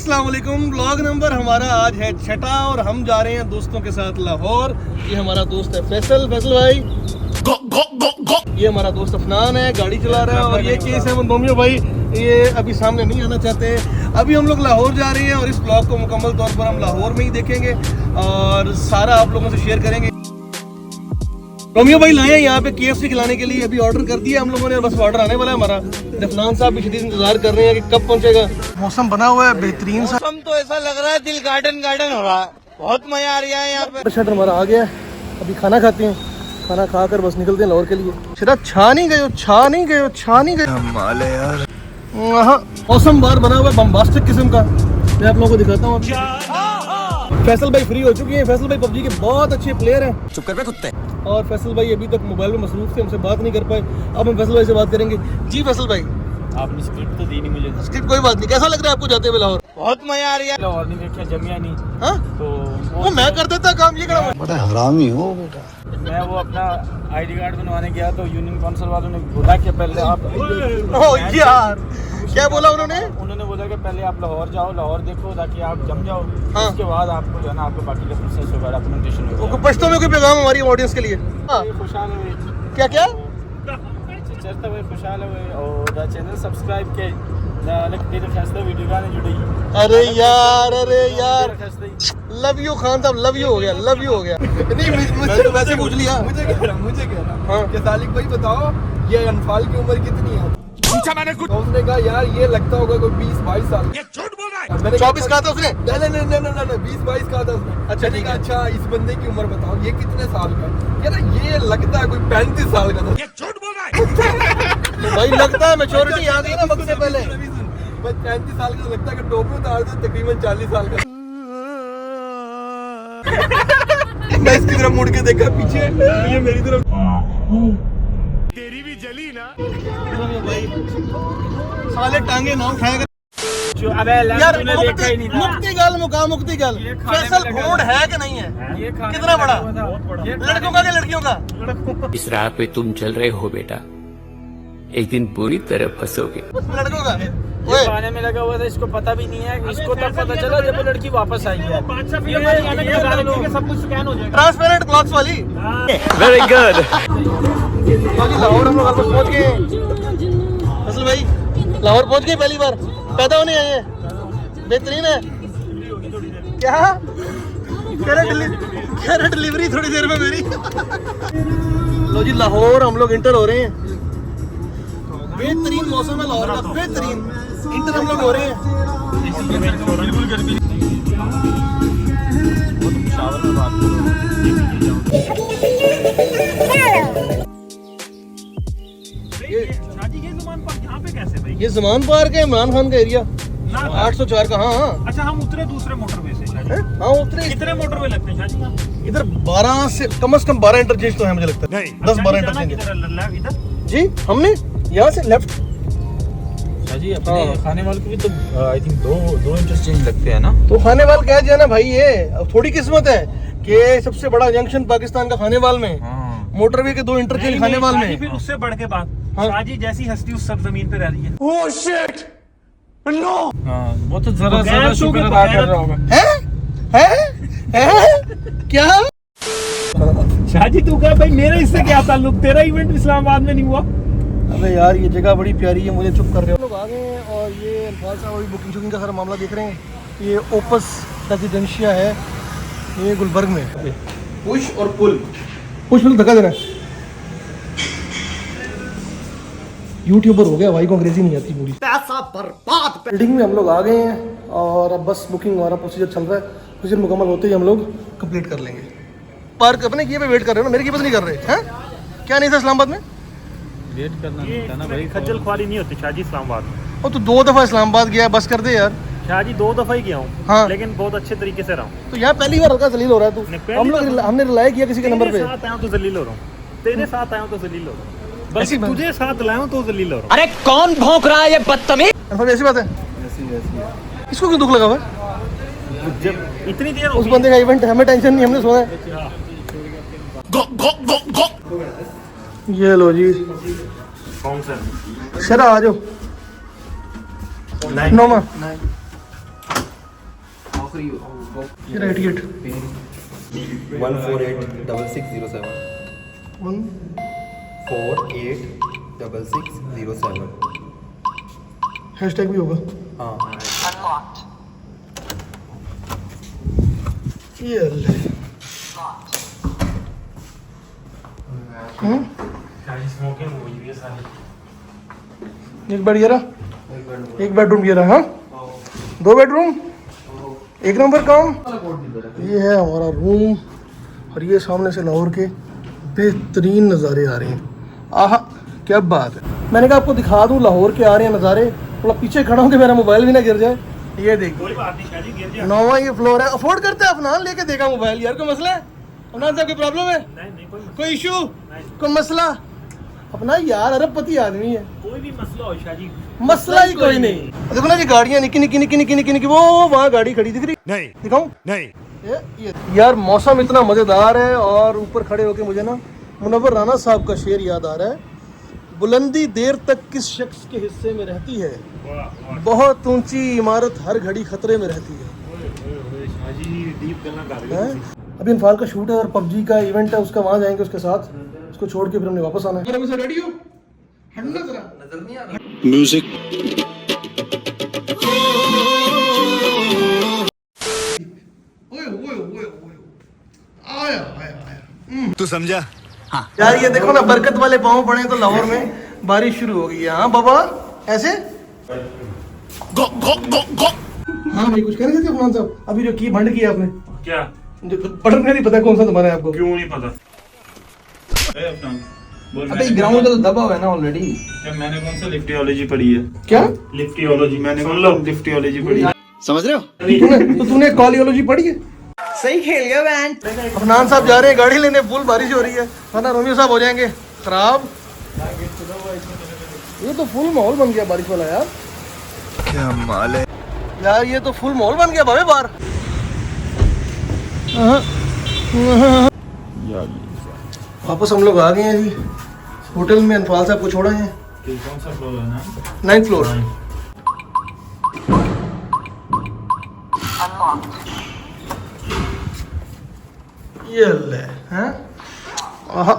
अस्सलाम वालेकुम। Vlog number हमारा आज है 6 और हम जा रहे हैं दोस्तों के साथ लाहौर। ये हमारा दोस्त है फैसल भाई, ये हमारा दोस्त अफनान है, गाड़ी चला रहा है। और ये केस है मोमियो भाई, ये अभी सामने नहीं आना चाहते। अभी हम लोग लाहौर जा रहे हैं और इस ब्लॉग को मुकम्मल तौर पर हम लाहौर में ही देखेंगे और सारा आप लोगों से शेयर करेंगे। रोमियो भाई लाए हैं यहाँ पे KFC खिलाने के लिए, अभी ऑर्डर कर दिया हम लोगों ने, बस ऑर्डर आने वाला है हमारा। अफनान साहब भी शदीद इंतजार कर रहे हैं कि कब पहुंचेगा। मौसम बना हुआ है बेहतरीन सा, मौसम तो ऐसा लग रहा है दिल गार्डन गार्डन हो रहा है, बहुत मजा आ रहा है यहाँ पे। शटर हमारा आ गया है, अभी खाना खाते हैं, खाना खाकर बस निकलते हैं लाहौर के लिए। शराब छा नहीं गए यार। मौसम बाहर बना हुआ है बम्बास्टिक किस्म का, मैं आप लोगों को दिखाता हूँ। फैसल भाई फ्री हो चुके हैं। फैसल भाई PUBG के बहुत अच्छे प्लेयर हैं। चुप कर पे कुत्ते। और फैसल भाई अभी तक मोबाइल में मसरूफ थे, हमसे बात नहीं कर पाए। अब हम फैसल भाई से बात करेंगे। जी फैसल भाई, आपने स्क्रिप्ट तो दी नहीं मुझे। स्क्रिप्ट कोई बात नहीं, कैसा लग रहा है आपको जाते हुए लाहौर? बहुत मजा आ रहा है। लाहौर नहीं देखा, जमिया नहीं। हाँ तो वो मैं कर देता काम, ये करा बड़ा हरामी हो बेटा। मैं वो अपना ID कार्ड बनवाने गया तो यूनियन काउंसिल वालों ने बोला कि पहले आप यार क्या बोला उन्होंने बोला कि पहले आप लाहौर जाओ, लाहौर देखो ताकि आप जम जाओ। हाँ। उसके बाद आपको जो है ना आपको बाकी का प्रोसेस होगा, डॉक्यूमेंटेशन होगा। पश्तो में कोई पैगाम हमारी ऑडियंस के लिए? हाँ। खुशहाल हुए क्या चलता हुए खुशहाल हुए और द चैनल सब्सक्राइब के फैसला वीडियो गाने जुड़ी। अरे यार लव यू खान साहब, लव यू हो गया। नहीं मुझे वैसे पूछ लिया। मुझे कह रहा हाँ। कि सालिक भाई बताओ ये अनफाल की उम्र कितनी है? पूछा मैंने कुछ। तो उसने कहा यार ये लगता होगा कोई 20-22 साल। ये झूठ बोल रहा है। मैंने 24 कहा था उसने? नहीं 20-22 कहा था उसने। अच्छा, ठीक है। अच्छा इस बंदे की उम्र बताओ ये कितने साल का है? कह रहा ये लगता है कोई 35 साल का था। ये झूठ बोल रहा है। भाई लगता है मैच्योरिटी आ गई ना वक्त से पहले। बस 35 साल का लगता है कि टोपी उतार दो तकरीबन 40 साल का। मैं इसकी तरफ मुड़ के देखा पीछे, ये मेरी तरफ। तेरी भी जली ना। भाई साले टांगे ना उठाएगा जो अबे यार। तूने देखा ही नहीं था। मुक्ति गल फैसल भोंड है कि नहीं है? ये खाने कितना में बड़ा? लगा हुआ था। बहुत बड़ा। लड़कों का कि लड़कियों का? इस राह पे तुम चल रहे हो बेटा, एक दिन बुरी तरह फंसोगे। लड़कों का ये खाने में लगा हुआ था, इसको पता भी नहीं है। इसको तब पता चला जब वो लड़की वापस आई है। सब कुछ स्कैन हो जाएगा। ट्रांसपेरेंट क्लॉथ्स वाली। Very good. लाहौर हम लोग ऑलमोस्ट पहुंच गए। फैसल भाई लाहौर पहुंच गए, पहली बार पैदा होने आए हैं। बेहतरीन है। क्या कह रहे डिलीवरी थोड़ी देर में मेरी। लो जी लाहौर हम लोग इंटर हो रहे हैं। बेहतरीन मौसम है लाहौर का, बेहतरीन इंटर हम लोग हो रहे हैं। ये ज़मान पार्क है, इमरान खान का एरिया 804 का। हाँ अच्छा हम उतरे दूसरे मोटरवे से। हाँ उतरे। कितने मोटरवे लगते हैं शादी? इधर 12 से कम 12 इंटरचेंज तो है मुझे लगता है। 10-12 इंटरचेंज जी। हमने यहाँ से लेफ्ट जी अपने खाने वाले को भी तो आई थिंक दो इंटरचेंज लगते हैं ना। तो खाने वाल कह दिया ना भाई, ये थोड़ी किस्मत है कि सबसे बड़ा जंक्शन पाकिस्तान का खाने वाल में, मोटरवे के 2 इंटरचेंज खाने वाल में। फिर उससे बढ़ के बात, हाँ। शादी जैसी हस्ती उस सब जमीन पे रह रही है। Oh shit no. हाँ, वो तो जरा शुक्र अदा कर रहा होगा। है क्या? शादी तू कह भाई मेरे इससे क्या ताल्लुक, तेरा इवेंट इस्लामाबाद में नहीं हुआ? अबे यार ये जगह बड़ी प्यारी है, मुझे चुप कर रहे हो। लोग आ गए हैं और ये अल्फाज साहब अभी बुकिंग शुकिंग का सारा मामला देख रहे हैं। ये ओपस रेजिडेंशिया है, ये गुलबर्ग में। पुश और पुल धक्का देना है। यूट्यूबर हो गया भाई को अंग्रेजी नहीं आती पूरी। पैसा बर्बाद। बिल्डिंग में हम लोग आ गए हैं और अब बस बुकिंग हमारा प्रोसीजर चल रहा है। प्रोसीजर मुकम्मल होते ही हम लोग कंप्लीट कर लेंगे। पार्क अपने किए पे वेट कर रहे हो ना, मेरे की बस नहीं कर रहे हैं? क्या नहीं था इस्लामाबाद में? वेट करना होता ना भाई, खज्जल ख्वारी नहीं होती शादी इस्लामाबाद में। और तू 2 दफ़ा इस्लामाबाद गया, बस कर दे यार। शादी 2 दफा ही गया हूँ। हाँ। लेकिन बहुत अच्छे तरीके से रहा हूँ। तो यहाँ पहली बार हल्का जलील हो रहा है तू। हम लोग हमने रिलाई किया किसी के नंबर पे। तेरे साथ आया हूँ तो जलील हो रहा हूँ, तेरे साथ आया हूँ तो जलील हो रहा हूँ, बल्कि तुझे साथ लाया हूँ तो जलील हो रहा हूँ। अरे कौन भौंक रहा है ये बदतमीज? ऐसी बात है। इसको क्यों दुख लगा भाई? जब इतनी देर उस बंदे का इवेंट है, हमें टेंशन नहीं, हमने सोना है। ये लो जी। कौन सा? शरा आ जाओ। नोमा फ्री हो ये राइट गेट 1486607 1486607 हैशटैग भी होगा। हाँ ये अल्लाह। एक बेड ये रहा, एक बेडरूम ये रहा। हाँ 2 बेडरूम, 1 नंबर काम। ये है हमारा रूम और ये सामने से लाहौर के बेहतरीन नज़ारे आ रहे हैं। आहा क्या बात है। मैंने कहा आपको दिखा दूं लाहौर के आ रहे हैं नज़ारे। थोड़ा पीछे खड़ा हूँ कि मेरा मोबाइल भी ना गिर जाए। ये देखिए 9वां ये फ्लोर है। अफोर्ड करते हैं अफनान, लेके देखा मोबाइल। यार कोई मसला है अफनान साहब, कोई प्रॉब्लम है? नहीं कोई इशू, कोई मसला? अपना यार अरबपति आदमी है, कोई भी मसला हो शादी, मसला ही कोई नहीं। देखो ना ये गाड़ियाँ निकी निकी निकी निकी निकी निकी, वो वहाँ गाड़ी खड़ी दिख रही। नहीं दिखाऊं? नहीं। ये यार मौसम इतना मजेदार है और ऊपर खड़े होके मुझे ना मुनव्वर राना साहब का शेर याद आ रहा है। बुलंदी देर तक किस शख्स के हिस्से में रहती है, बहुत ऊंची इमारत हर घड़ी खतरे में रहती है। अभी इनफाल का शूट है और पबजी का इवेंट है, उसका वहाँ जाएंगे उसके साथ। उसको छोड़ के फिर हमने वापस आना है। रेडी हो? हटना जरा, नजर नहीं आ रहा म्यूजिक। तू समझा? हाँ। यार ये देखो ना, बरकत वाले पाँव पड़े तो लाहौर में बारिश शुरू हो गई है। हाँ बाबा ऐसे हाँ भाई कुछ कह रहे थे अफनान साहब? अभी जो की भंड किया आपने, क्या बटन नहीं पता कौन सा तुम्हारा है आपको? क्यों नहीं पता? अबे ग्राउंड का तो दबा हुआ है ना ऑलरेडी। क्या मैंने कौन सा लिफ्टियोलॉजी पढ़ी है? क्या लिफ्टियोलॉजी? मैंने कौन लो लिफ्टियोलॉजी पढ़ी है? समझ रहे हो? तूने कॉलियोलॉजी पढ़ी है? सही खेल गया बैंड। अफनान साहब जा रहे हैं गाड़ी लेने, फुल बारिश हो रही है वरना रोमियो साहब हो जाएंगे खराब। ये तो फुल माहौल बन गया बारिश वाला यार। क्या माल है यार, ये तो फुल माहौल बन गया भावे बाहर। वापस हम लोग आ गए हैं जी होटल में। अनफाल साहब को छोड़ा है। कौन सा फ्लोर है ना? 9th floor. ये अल्लाह हैं। आहा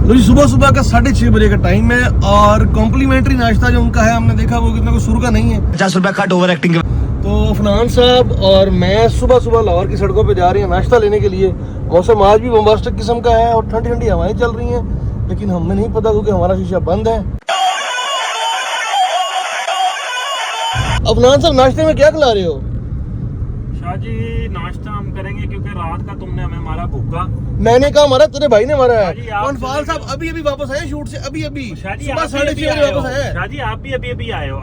लो जी, सुबह सुबह का 6:30 बजे का टाइम है और कॉम्प्लीमेंट्री नाश्ता जो उनका है हमने देखा वो कितना कोई सुर का नहीं है। 50 रुपया कट ओवर एक्टिंग। तो अफनान साहब और मैं सुबह सुबह लाहौर की सड़कों पे जा रहे हैं नाश्ता लेने के लिए। मौसम आज भी बम्बास्टिक किस्म का है और ठंडी ठंडी हवाएं चल रही हैं, लेकिन हमें नहीं पता क्योंकि हमारा शीशा बंद है। अफनान साहब नाश्ते में क्या खिला रहे हो? शाह जी नाश्ता हम करेंगे क्योंकि रात का तुमने हमें मारा भूखा। मैंने कहा मारा, तेरे भाई ने मारा शादी, है। आप अनफाल साहब अभी अभी वापस आए शूट से, अभी अभी शादी सुबह आप भी 6:30 अभी बजे आए हो। वापस आए। शाह जी आप भी अभी आए हो।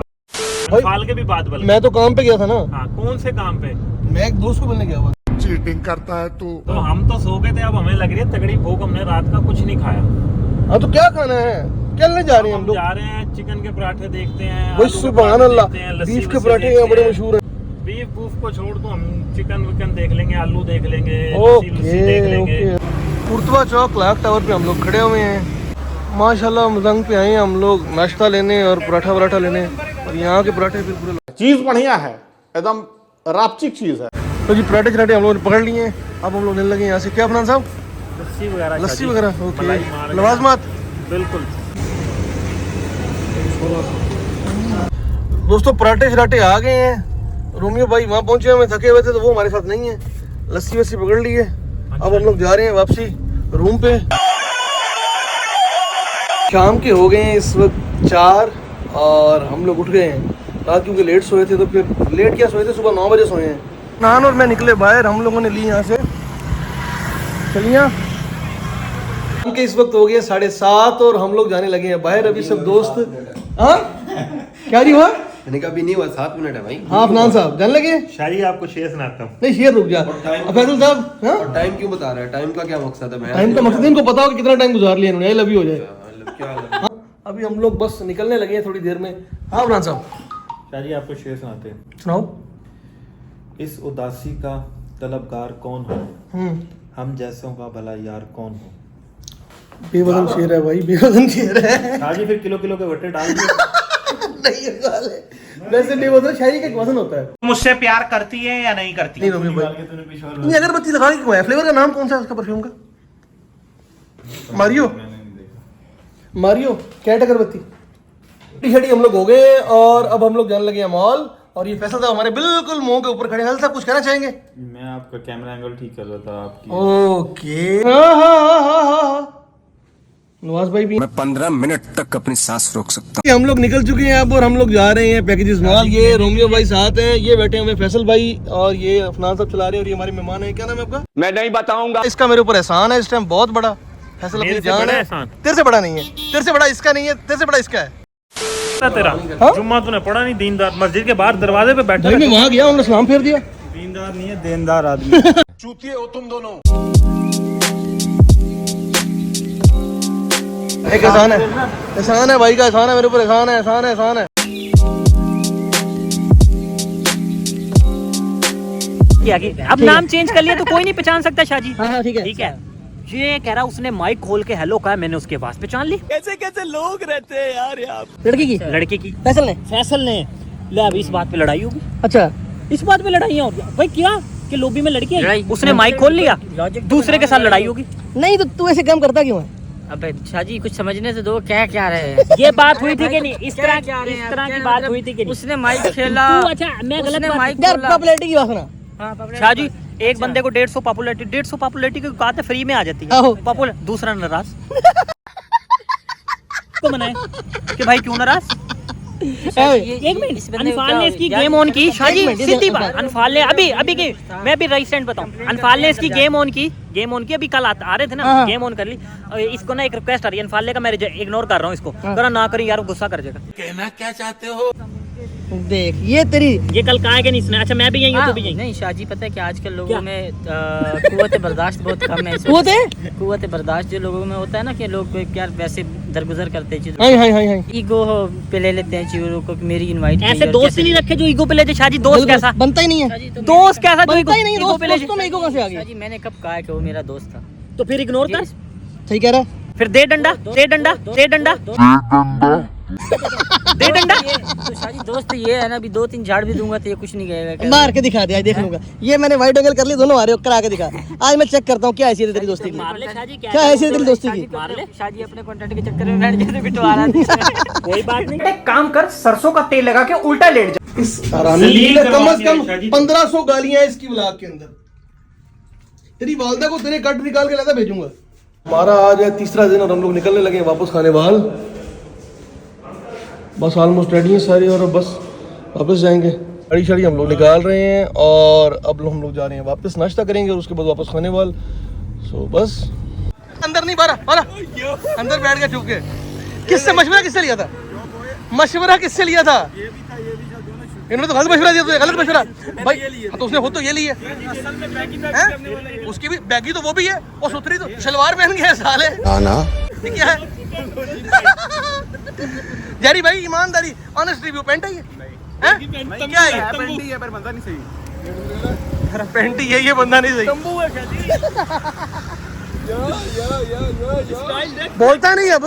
भाई, साल के भी बाद बल मैं तो काम पे गया था ना। हाँ कौन से काम पे? मैं एक दोस्त को मिलने गया हुआ। चीटिंग करता है तू। तो हम तो सो गए थे, अब हमें लग रही है तगड़ी भूख। हमने रात का कुछ नहीं खाया। हाँ तो क्या खाना है? क्या लेने जा रहे हैं हम लोग? जा रहे हैं चिकन के पराठे देखते हैं, भाई आलू के सुभान पराठे अल्लाह, देखते हैं, लस्सी बीफ के वस्सी पराठे देखते यहाँ बड़े हैं। मशहूर हैं। बीफ बूफ को छोड़ दो, हम चिकन विकन देख लेंगे, आलू देख लेंगे, लस्सी वस्सी देख लेंगे। कुर्तवा चौक क्लॉक टावर पे हम लोग खड़े हुए हैं। माशाल्लाह मजंग पे आए हैं हम लोग नाश्ता लेने और पराठा वराठा लेने, और यहाँ के पराठे फिर पूरे चीज बढ़िया है, एकदम रापचिक चीज है। तो जी पराठे चराठे हम लोगों ने पकड़ लिए हैं। अब हम लोग लेने लगे यहाँ से। क्या अफनान साहब? लस्सी वगैरह, लस्सी वगैरह। ओके, मलाई मार लवाजमात। बिल्कुल। दोस्तों पराठे शराठे आ गए हैं। रोमियो भाई वहाँ पहुंचे हुए थके हुए थे तो वो हमारे साथ नहीं है। लस्सी वस्सी पकड़ ली है। अब हम लोग जा रहे हैं वापसी रूम पे। शाम के हो गए हैं इस वक्त 4 और हम लोग उठ गए हैं रात क्योंकि लेट सोए थे। तो फिर लेट क्या सोए थे, सुबह 9 बजे सोए हैं। नान और मैं निकले बाहर। हम लोगों ने ली यहाँ से चलिया के। इस वक्त हो गए 7:30 और हम लोग जाने लगे हैं बाहर। अभी सब दोस्त हाँ क्या जी हुआ? मैंने कहा अभी नहीं हुआ, 7 मिनट है भाई। हाँ अफनान साहब जाने लगे? शायरी आपको शेर सुनाता हूँ। नहीं शेर रुक जा फैजल साहब। हाँ और टाइम क्यों बता रहा है? टाइम का क्या मकसद है? टाइम का मकसद इनको पता हो कि कितना टाइम गुजार लिया इन्होंने, लवी हो जाए। क्या हाँ, अभी हम लोग बस निकलने लगे हैं थोड़ी देर में। हाँ अफनान साहब शाह जी आपको शेर सुनाते हैं। सुनाओ। इस उदासी का तलबगार कौन हो, हम जैसों का भला यार कौन हो। बेवजन शेर है भाई, बेवजन शेर है। शाहजी फिर किलो किलो के वट्टे डाल दिए। नहीं ये गाल है। वैसे बेवजन शायरी का एक वजन होता है। मुझसे प्यार करती है या नहीं करती? नहीं रोमियो भाई, नहीं अगरबत्ती लगा के क्यों है? फ्लेवर का नाम कौन सा है उसका परफ्यूम का? मारियो, मारियो कैट अगरबत्ती। टी-शर्ट हम लोग हो गए और अब हम लोग जाने लगे हैं मॉल। और ये फैसल साहब हमारे बिल्कुल मुंह के ऊपर खड़े हैं। साहब कुछ कहना चाहेंगे? मैं आपका कैमरा एंगल ठीक कर रहा था आपकी। ओके। नवाज भाई भी। मैं 15 मिनट तक अपनी सांस रोक सकता हूँ। हम लोग निकल चुके हैं अब और हम लोग जा रहे हैं पैकेजेस मॉल। ये रोमियो भाई साथ हैं, ये बैठे हुए फैसल भाई और ये अफनान साहब चला रहे हैं और ये हमारे मेहमान है। क्या नाम है आपका? मैं नहीं बताऊंगा। इसका मेरे ऊपर एहसान है इस टाइम बहुत बड़ा। फैसल अपनी जान है। तेरे से बड़ा नहीं है, तेरे से बड़ा इसका नहीं है, तेरे से बड़ा इसका है। तेरा जुम्मा तूने पढ़ा नहीं? दीनदार मस्जिद के बाहर दरवाजे पे बैठा। भाई मैं वहां गया, उन्होंने सलाम फेर दिया। दीनदार नहीं है, देनदार आदमी। चूतिए हो तुम दोनों। एक एहसान है, एहसान है भाई का, एहसान है मेरे ऊपर, एहसान है, एहसान है, एहसान है। अब नाम चेंज कर लिया तो कोई नहीं पहचान सकता शाहजी। हाँ ठीक है, ठीक है। ये कह रहा उसने माइक खोल के हेलो कहा, मैंने उसके आवाज पहचान ली। कैसे कैसे लोग रहते हैं यार यहाँ। लड़के की फैसल ने ले अब इस बात पे लड़ाई होगी। अच्छा इस बात पे लड़ाई होगी भाई, क्या कि लॉबी में लड़की है, उसने माइक खोल लिया, दूसरे के साथ लड़ाई होगी। नहीं तो तू ऐसे काम करता क्यों है? अबे शाहजी कुछ समझने से दो, क्या रहे हैं? ये बात हुई थी कि नहीं? इस तरह की बात हुई थी कि नहीं? उसने माइक खेला। अच्छा मैं गलत माइक पॉपुलैरिटी की बात सुना। शाहजी एक बंदे को 150 पॉपुलैरिटी की बात है, फ्री में आ जाती है। पॉपुलर दूसरा नाराज तो मनाए कि भाई क्यों नाराज? एक मिनट, अनफाल ने इसकी गेम ऑन की। शाहजी सीधी बात, अनफाल ने अभी की मैं भी राइट बताऊं, अनफाल ने इसकी गेम ऑन की अभी कल आ रहे थे ना, गेम ऑन कर ली। इसको ना एक रिक्वेस्ट आ रही है अनफाल का, मैं इग्नोर कर रहा हूँ इसको, करा ना करी यार, गुस्सा कर जाएगा। कहना क्या चाहते हो? देख ये तेरी, ये कल कहा है कि नहीं सुना? अच्छा मैं भी यही हूँ, तो भी यही। नहीं शाहजी पता है कि आजकल लोगों में कुव्वत बर्दाश्त बहुत कम है। कुव्वत बर्दाश्त जो लोगों में होता है ना, कि लोग क्या वैसे दरगुजर करते हैं चीजों, ईगो पे ले लेते हैं चीजों को। मेरी इनवाइट ऐसे दोस्त नहीं रखे जो ईगो पे ले जाए। शाहजी दोस्त कैसा बनता ही नहीं है, दोस्त कैसा बनता ही नहीं, ईगो पे ले जाए। ईगो कहां से आ गया? शाहजी मैंने कब कहा है कि वो मेरा दोस्त था? तो फिर इग्नोर कर। सही कह रहा है। फिर दे डंडा दे डंडा दे डंडा दे डंडा। तो शादी दोस्त ये है ना, अभी 2-3 झाड़ भी दूंगा तो ये कुछ नहीं कहेगा। मार के दिखा दे, आज देख लूंगा। ये मैंने वाइड एंगल कर ली, दोनों आ रहे हो, करा के दिखा। आज मैं चेक करता हूँ क्या हैसियत है तेरी दोस्ती की। मार ले शादी, क्या हैसियत है तेरी दोस्ती की? मार ले शादी, अपने कॉन्टेक्ट के चक्कर में बैठ जैसे बिटवा रहा था। कोई बात नहीं, एक काम कर, सरसों का तेल लगा के उल्टा लेट जा। इस हरामी ने कम से कम 1500 गालियां इसकी व्लॉग के अंदर। तेरी वालदा को तेरे कट निकाल के लाता भेजूंगा। हमारा आज है तीसरा दिन और हम लोग निकलने लगे वापस खाने वाल। बस ऑलमोस्ट रेडी है सारी और अब बस वापस जाएंगे। गाड़ी शाड़ी हम लोग निकाल रहे हैं और अब हम लोग जा रहे हैं वापस, नाश्ता करेंगे और उसके बाद वापस खाने वाल। सो बस अंदर नहीं, बारा अंदर बैठ गया चुप के। किससे मशवरा किससे लिया था? मशवरा किससे लिया था? इन्होंने तो गलत मशवरा दिया, तो गलत मशवरा भाई। तो उसने खुद तो ये ली है, उसकी भी बैगी तो वो भी है, और सुथरी तो शलवार पहन गया साले। ये क्या है? यारी भाई ईमानदारी, ऑनेस्ट रिव्यू, पेंट है ये? क्या है ये? पेंटी है पर बंदा नहीं सही। पेंट ही है ये, बंदा नहीं सही। बोलता नहीं अब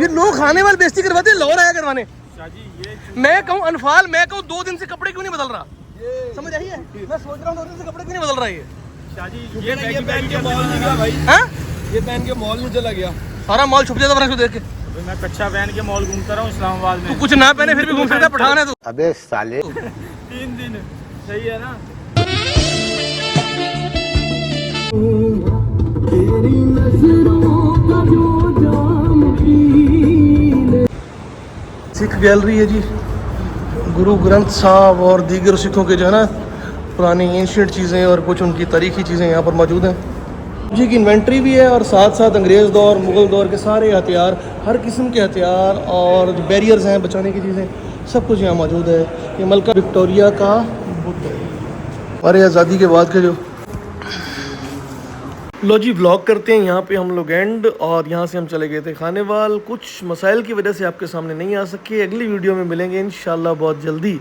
ये लोग खाने वाले बेइज्जती करवाते हैं, लौर आया करवाने। मैं कहूँ अनफाल, मैं कहूँ 2 दिन से कपड़े क्यों नहीं बदल रहा? समझ आई है? मैं सोच रहा हूँ 2 दिन से कपड़े क्यों नहीं बदल रहा है ये? ये पहन के मॉल नहीं गया भाई। हाँ? ये पहन के मॉल नहीं चला गया। सारा मॉल छुप जाता है देख के। मैं कच्चा पहन के मॉल घूमता रहा हूँ इस्लामाबाद में। तू कुछ ना पहने फिर भी घूम सकता है, पठान है तू। अबे साले 3 दिन सही है ना। सिख गैलरी है जी, गुरु ग्रंथ साहब और दीगर सिखों के जो है ना पुरानी एंशिएंट चीज़ें और कुछ उनकी तारीखी चीज़ें यहाँ पर मौजूद हैं जी। की इन्वेंट्री भी है और साथ साथ अंग्रेज़ दौर, मुग़ल दौर के सारे हथियार, हर किस्म के हथियार और जो बैरियर्स हैं बचाने की चीज़ें, सब कुछ यहाँ मौजूद है। ये मलका विक्टोरिया का बुद्ध है, हमारे आज़ादी के बाद के जो। लो जी व्लॉग करते हैं यहाँ पे हम लोग एंड, और यहाँ से हम चले गए थे खाने वाल। कुछ मसाइल की वजह से आपके सामने नहीं आ सके, अगली वीडियो में मिलेंगे इंशाल्लाह बहुत जल्दी।